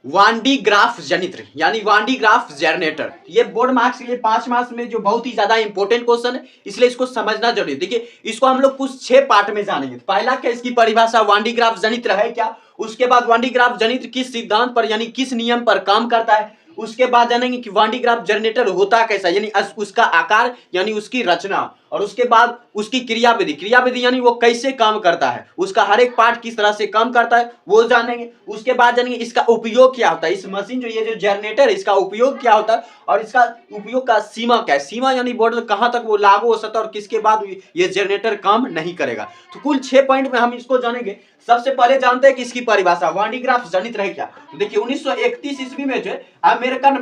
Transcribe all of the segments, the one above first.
वान D graph जनित्र यानी वान D graph generator, ये board marks के लिए 5 मार्क्स में जो बहुत ही ज्यादा इंपॉर्टेंट क्वेश्चन है, इसलिए इसको समझना जरूरी है। देखिए इसको हम लोग कुछ 6 पार्ट में जानेंगे। पहला क्या, इसकी परिभाषा, वान डी ग्राफ जनित्र है क्या। उसके बाद वान डी ग्राफ जनित्र किस सिद्धांत पर यानी किस नियम पर काम करता है। उसके बाद जानेंगे कि वान डी ग्राफ जनरेटर होता कैसा, यानी उसका आकार यानी उसकी रचना। और उसके बाद उसकी क्रियाविधि, क्रियाविधि यानी वो कैसे काम करता है, उसका हर एक पार्ट किस तरह से काम करता है वो जानेंगे। उसके बाद जानेंगे इसका उपयोग क्या होता है, इस मशीन जो ये जो जनरेटर है इसका उपयोग क्या होता है और इसका उपयोग का सीमा क्या है। सीमा यानी बॉर्डर कहां तक वो लागू हो सकता है और किसके बाद ये जनरेटर काम नहीं करेगा। तो कुल 6 पॉइंट में हम इसको जानेंगे। सबसे पहले जानते हैं कि इसकी परिभाषा, वान डी ग्राफ जनित्र है क्या। तो देखिए 1931 ईस्वी में जो अमेरिकन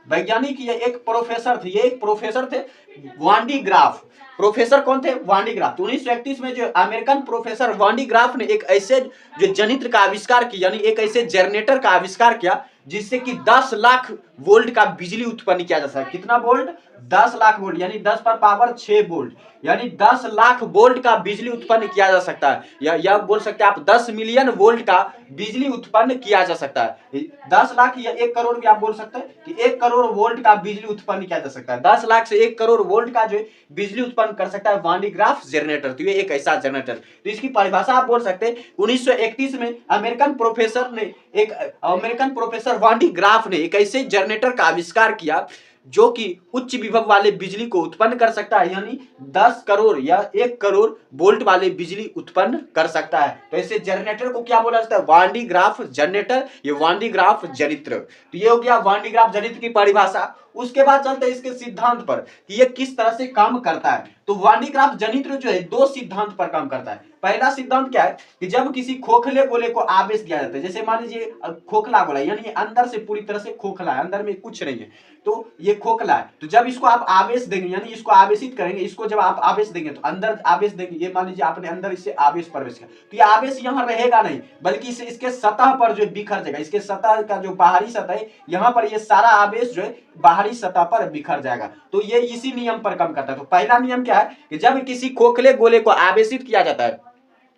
वैज्ञानिक ये एक प्रोफेसर थे वान डी ग्राफ। प्रोफेसर कौन थे, वान डी ग्राफ। तो 1931 में जो अमेरिकन प्रोफेसर वान डी ग्राफ ने एक ऐसे जो जनित्र का आविष्कार किया, यानी एक ऐसे जनरेटर का आविष्कार किया जिससे कि 10 लाख वोल्ट का बिजली उत्पन्न किया जा सकता है। कितना वोल्ट, 10 लाख वोल्ट, यानी 10 पर पावर 6 वोल्ट, यानी 10 लाख वोल्ट का बिजली उत्पन्न किया जा सकता है। या बोल सकते हैं आप 10 मिलियन वोल्ट का बिजली उत्पन्न किया जा सकता है। 10 लाख या 1 करोड़ भी आप बोल सकते हैं कि 1 करोड़ वोल्ट का बिजली उत्पन्न किया जा सकता है। 10 लाख से 1 करोड़ वोल्ट का जो बिजली उत्पन्न कर सकता है वान डी ग्राफ जनरेटर। तो ये एक ऐसा जनरेटर, तो इसकी परिभाषा आप बोल सकते हैं 1931 में अमेरिकन प्रोफेसर वान डी ग्राफ ने एक ऐसे जनरेटर का आविष्कार किया जो कि उच्च विभव वाले बिजली को उत्पन्न कर सकता है, यानी 10 करोड़ या 1 करोड़ वोल्ट वाले बिजली उत्पन्न कर सकता है। तो ऐसे जनरेटर को क्या बोला जाता है, वान डी ग्राफ जनरेटर, ये वान डी ग्राफ जनित्र। तो ये हो गया वान डी ग्राफ जनित्र की परिभाषा। उसके बाद चलते हैं इसके सिद्धांत पर कि ये किस तरह से काम करता है। तो वान डी ग्राफ जनित्र जो है 2 सिद्धांत पर काम करता है। पहला सिद्धांत क्या है कि जब किसी खोखले गोले को आवेश दिया जाता है, जैसे मान लीजिए खोखला गोला, यानी अंदर से पूरी तरह से खोखला है, अंदर में कुछ नहीं है, तो ये खोखला है। तो जब इसको आप आवेश देंगे यानी इसको आवेशित करेंगे, इसको जब आप आवेश देंगे तो अंदर आवेश देंगे, ये मान लीजिए आपने अंदर इससे आवेश प्रवेश किया, तो ये आवेश यहाँ रहेगा नहीं, बल्कि इसे इसके सतह पर जो बिखर जाएगा। इसके सतह का जो बाहरी सतह है, यहाँ पर ये सारा आवेश जो है बाहरी सतह पर बिखर जाएगा। तो ये इसी नियम पर काम करता है। तो पहला नियम क्या है कि जब किसी खोखले गोले को आवेशित किया जाता है,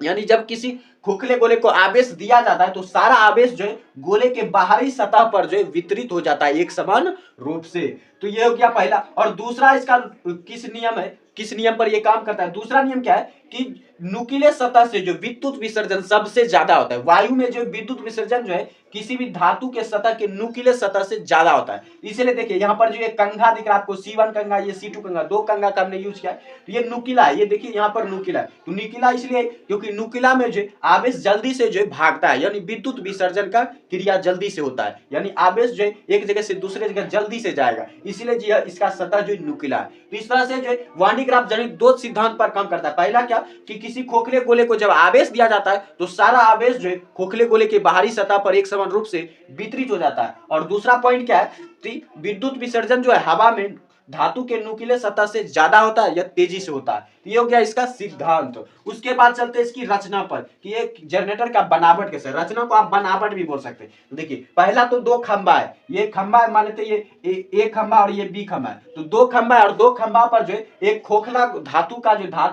यानी जब किसी खोखले गोले को आवेश दिया जाता है तो सारा आवेश जो है गोले के बाहरी सतह पर जो है वितरित हो जाता है एक समान रूप से। तो ये हो गया पहला। और दूसरा इसका किस नियम पर यह काम करता है, दूसरा नियम क्या है कि नुकीले सतह से जो विद्युत विसर्जन सबसे ज्यादा होता है। वायु में जो विद्युत विसर्जन जो है किसी भी धातु के सतह के नुकीले सतह से ज्यादा होता है। इसलिए देखिए यहाँ पर जो ये कंघा दिख रहा है आपको, C1 कंघा, ये C2 कंघा, 2 कंघा का हमने यूज किया है। तो ये नुकीला है, ये देखिए यहाँ पर नुकीला है। तो नुकीला इसलिए क्योंकि नुकीला में जो आवेश जल्दी से जो भागता है, यानी विद्युत विसर्जन का क्रिया जल्दी से होता है, यानी आवेश जो एक जगह से दूसरे जगह जल्दी से जाएगा, इसलिए जो इसका सतह जो नुकीला है। तो इस तरह से जो वान डी ग्राफ जनित्र 2 सिद्धांत पर काम करता है। पहला क्या कि किसी खोखले गोले को जब आवेश दिया जाता है तो सारा आवेश जो है खोखले गोले के बाहरी सतह पर एक समान रूप से वितरित हो जाता है। और दूसरा पॉइंट क्या है कि विद्युत विसर्जन जो है हवा में धातु के नुकीले सतह से ज्यादा होता है या तेजी से होता है। ये हो गया इसका सिद्धांत। उसके बाद चलते हैं इसकी रचना पर कि ये जनरेटर का बनावट कैसे, रचना को आप बनावट भी बोल सकते हैं। देखिए पहला तो 2 खंबा है, ये खंबा मान लेते हैं, ये A खंबा और ये B खंबा है। तो 2 खंबा है और 2 खंबा पर जो है एक खोखला धातु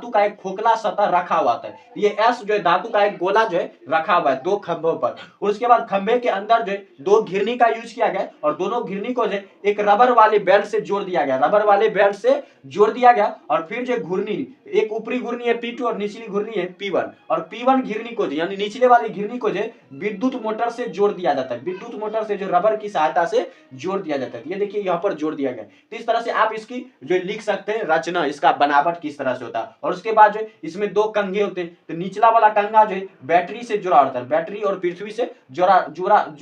का एक खोखला सतह रखा हुआ है। ये S जो है धातु का एक गोला जो है रखा हुआ है 2 खंभों पर। उसके बाद खंबे के अंदर जो है 2 घिरनी का यूज किया गया और दोनों घिरनी को जो है एक रबर वाले बेल्ट से जोड़ दिया गया, और फिर जो घुर्नी, एक ऊपरी घुर्नी है P2 और निचली घुर्नी है P1, और P1 घिरनी को यानी निचले वाली घिरनी को जो विद्युत मोटर से जोड़ दिया जाता है, विद्युत मोटर से जो रबर की सहायता से जोड़ दिया जाता है। ये देखिए यहाँ पर जोड़ दिया गया। तो इस तरह से आप इसकी जो लिख सकते हैं रचना, इसका बनावट किस तरह से होता है। और उसके बाद जो इसमें 2 कंघे होते हैं। तो निचला वाला कंघा जो है बैटरी से जुड़ा होता है, बैटरी और पृथ्वी से जुड़ा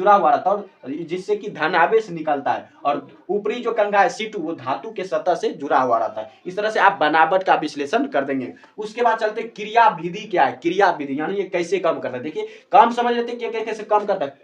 हुआ रहता है, जिससे कि धनावेश निकलता है। और ऊपरी जो कंघा है C2 वो धातु के सतह से जुड़ा हुआ रहता है। इस तरह से आप बनावट का विश्लेषण कर देंगे। उसके बाद चलते क्रिया विधि क्या है, क्रिया विधि यानी ये कैसे काम करता है। देखिए काम समझ लेते हैं कि कैसे काम करता है।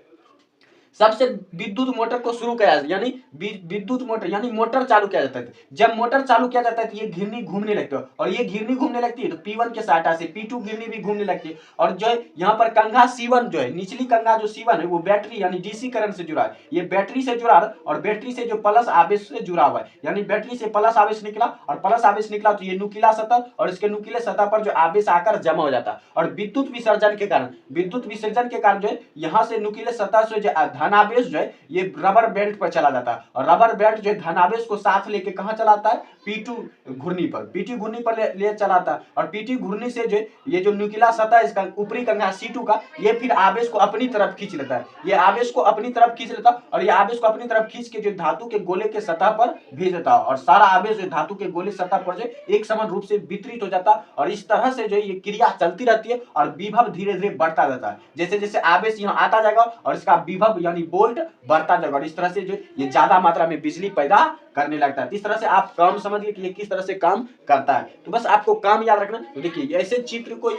सबसे विद्युत मोटर को शुरू किया, यानी विद्युत मोटर यानी मोटर चालू किया जाता है। जब मोटर चालू किया जाता है तो ये घिरनी घूमने लगती है, और ये घिरनी घूमने लगती है तो P1 के सहायता से P2 घिरनी भी घूमने लगती है। और जो है यहाँ पर कंघा C1 जो है, निचली कंघा जो C1 है वो बैटरी यानी डीसी करंट से जुड़ा है, ये बैटरी से जुड़ा है, और बैटरी से जो प्लस आवेश से जुड़ा हुआ है, यानी बैटरी से प्लस आवेश निकला और प्लस आवेश निकला तो ये नुकीला सतह, और इसके नुकीले सतह पर जो आवेश आकर जमा हो जाता है, और विद्युत विसर्जन के कारण जो है यहाँ से नुकीले सतह से जो धन आवेश जो है ये रबर बेल्ट पर चला जाता है, और रबर बेल्ट जो है धन आवेश को साथ लेके कहां चलाता है, P2 घूर्णी पर ले चलाता है, और P2 घूर्णी से जो ये जो नुकीला सतह है इसका ऊपरी कंघा C2 का, ये फिर आवेश को अपनी तरफ खींच लेता है, ये आवेश को अपनी तरफ खींच लेता है, और ये आवेश को अपनी तरफ खींच के जो धातु के गोले के सतह पर भेज देता है, और सारा आवेश जो धातु के गोले सतह पर जो एक समान रूप से वितरित हो जाता है, और इस तरह से जो ये क्रिया चलती रहती है, और विभव धीरे धीरे बढ़ता रहता है। जैसे जैसे आवेश यहाँ आता जाएगा और इसका विभव यानी वोल्ट बढ़ता जाएगा, और इस तरह से जो ये ज्यादा मात्रा में बिजली पैदा करने लगता है। इस तरह से आप काम समझिए कि ये किस तरह से काम करता है। तो बस आपको काम याद रखना। तो देखिए ऐसे चित्र को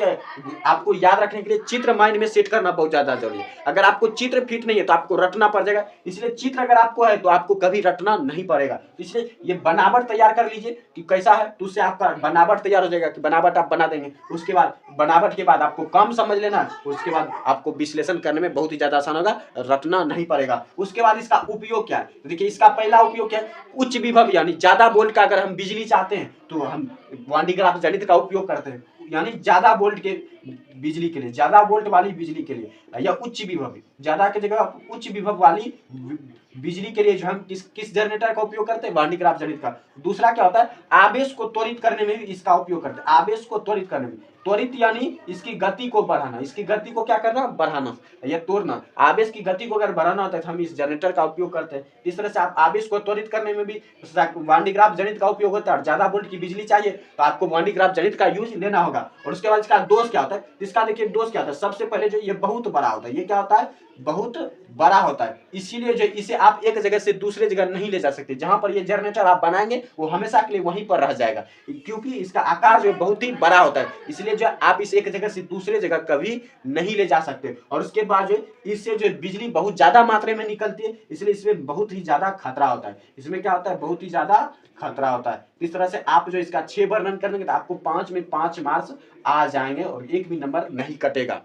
आपको याद रखने के लिए चित्र माइंड में सेट करना बहुत ज्यादा जरूरी है। अगर आपको चित्र फिट नहीं है तो आपको रटना पड़ जाएगा, इसलिए चित्र अगर आपको है तो आपको कभी रटना नहीं पड़ेगा। इसलिए ये बनावट तैयार कर लीजिए कि कैसा है, तो उससे आपका बनावट तैयार हो जाएगा कि बनावट आप बना देंगे। उसके बाद बनावट के बाद आपको काम समझ लेना, उसके बाद आपको विश्लेषण करने में बहुत ही ज्यादा आसान होगा, रटना नहीं पड़ेगा। उसके बाद इसका उपयोग क्या है, तो देखिए इसका पहला उपयोग क्या है, उच्च विभव यानी ज्यादा वोल्ट का अगर हम बिजली चाहते हैं तो हम वान डी ग्राफ जनित्र का उपयोग करते हैं, यानी ज्यादा वोल्ट के बिजली के लिए, ज्यादा वोल्ट वाली बिजली के लिए, या उच्च विभव, ज्यादा की जगह उच्च विभव वाली बिजली के लिए जो हम किस जनरेटर का उपयोग करते हैं, वान डी ग्राफ जनित्र का। दूसरा क्या होता है, आवेश को त्वरित करने में भी इसका उपयोग करते हैं, आवेश को त्वरित करने में, त्वरित यानी इसकी गति को बढ़ाना, इसकी गति को क्या करना, बढ़ाना या तोड़ना। आवेश की गति को अगर बढ़ाना होता है तो हम इस जनरेटर का उपयोग करते हैं। इस तरह से आप आवेश को त्वरित करने में भी वान डी ग्राफ जनित्र का उपयोग होता है, और ज्यादा वोल्ट की बिजली चाहिए तो आपको वान डी ग्राफ जनित्र का यूज लेना होगा। और उसके बाद इसका दोष क्या होता है, इसका देखिए दोष क्या होता है, सबसे पहले जो ये बहुत बड़ा होता है, ये क्या होता है, बहुत बड़ा होता है, इसीलिए जो इसे आप एक जगह से दूसरे जगह नहीं ले जा सकते। जहां पर ये जनरेटर आप बनाएंगे वो हमेशा के लिए वहीं पर रह जाएगा, क्योंकि इसका आकार जो बहुत ही बड़ा होता है, इसलिए जो आप इसे एक जगह से दूसरे जगह कभी नहीं ले जा सकते। और उसके बाद जो इससे जो बिजली बहुत ज्यादा मात्रा में निकलती है, इसलिए इसमें बहुत ही ज्यादा खतरा होता है। इसमें क्या होता है, बहुत ही ज्यादा खतरा होता है। इस तरह से आप जो इसका 6 वर्णन करेंगे तो आपको 5 में 5 मार्क्स आ जाएंगे और एक भी नंबर नहीं कटेगा।